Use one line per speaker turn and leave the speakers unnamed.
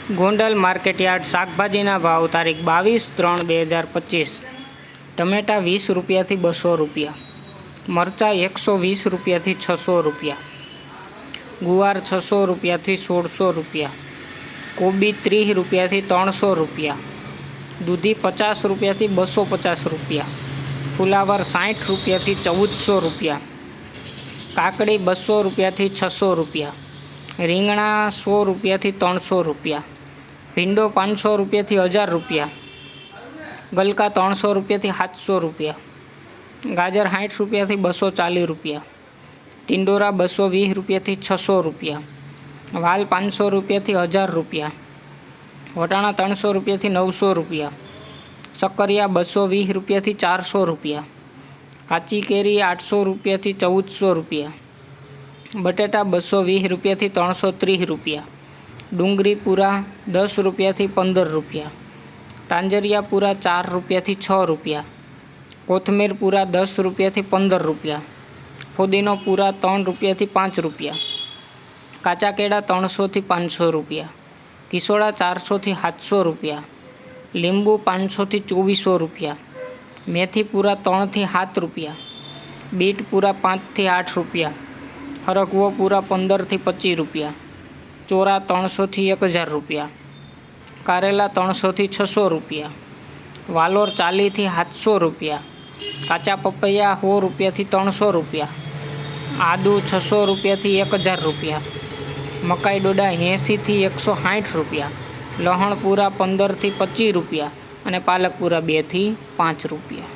Gondal market yard શાકભાજીના ભાવ તારીખ 22/3/2025। ટમેટા 20 રૂપિયાથી 200 રૂપિયા, મરચાં 120 રૂપિયાથી 600 રૂપિયા, ગુવાર 600 રૂપિયાથી 1600 રૂપિયા, કોબી 30 રૂપિયાથી 300 રૂપિયા, દૂધી 50 રૂપિયાથી 250 રૂપિયા, ફુલાવર 60 રૂપિયાથી 1400 રૂપિયા, કાકડી 200 રૂપિયાથી 600 રૂપિયા, રીંગણા 100 રૂપિયાથી 300 રૂપિયા, ભીંડો 500 રૂપિયાથી 1000 રૂપિયા, ગલકા 300 રૂપિયાથી 700 રૂપિયા, ગાજર 60 રૂપિયાથી 240 રૂપિયા, ટિંડોરા 220 રૂપિયાથી 600 રૂપિયા, વાલ 500 રૂપિયાથી 1000 રૂપિયા, વટાણા 300 રૂપિયાથી 900 રૂપિયા, શક્કરિયા 220 રૂપિયાથી 400 રૂપિયા, કાચી કેરી 800 રૂપિયાથી 1400 રૂપિયા, બટેટા 220 રૂપિયાથી 330 રૂપિયા, ડુંગળી પૂરા 10 રૂપિયાથી 15 રૂપિયા, તાંજરિયા પૂરા 4 રૂપિયાથી 6 રૂપિયા, કોથમીર પૂરા 10 રૂપિયાથી 15 રૂપિયા, ફુદીનો પૂરા 3 રૂપિયાથી 5 રૂપિયા, કાચા કેળા 300થી 500 રૂપિયા, કિસોડા 400થી 700 રૂપિયા, લીંબુ 500થી 2400 રૂપિયા, મેથી પૂરા 3થી 7 રૂપિયા, બીટ પૂરા 5થી 8 રૂપિયા, હરગવો પૂરા 15થી 25 રૂપિયા, ચોરા 300થી 1000 રૂપિયા, કારેલા 300થી 600 રૂપિયા, વાલોર 40થી 700 રૂપિયા, કાચા પપૈયા 100 રૂપિયાથી 300 રૂપિયા, આદુ 600 રૂપિયાથી 1000 રૂપિયા, મકાઈ ડોડા 80થી 160 રૂપિયા, લહણ પૂરા 15થી 25 રૂપિયા અને પાલક પૂરા 2થી 5 રૂપિયા।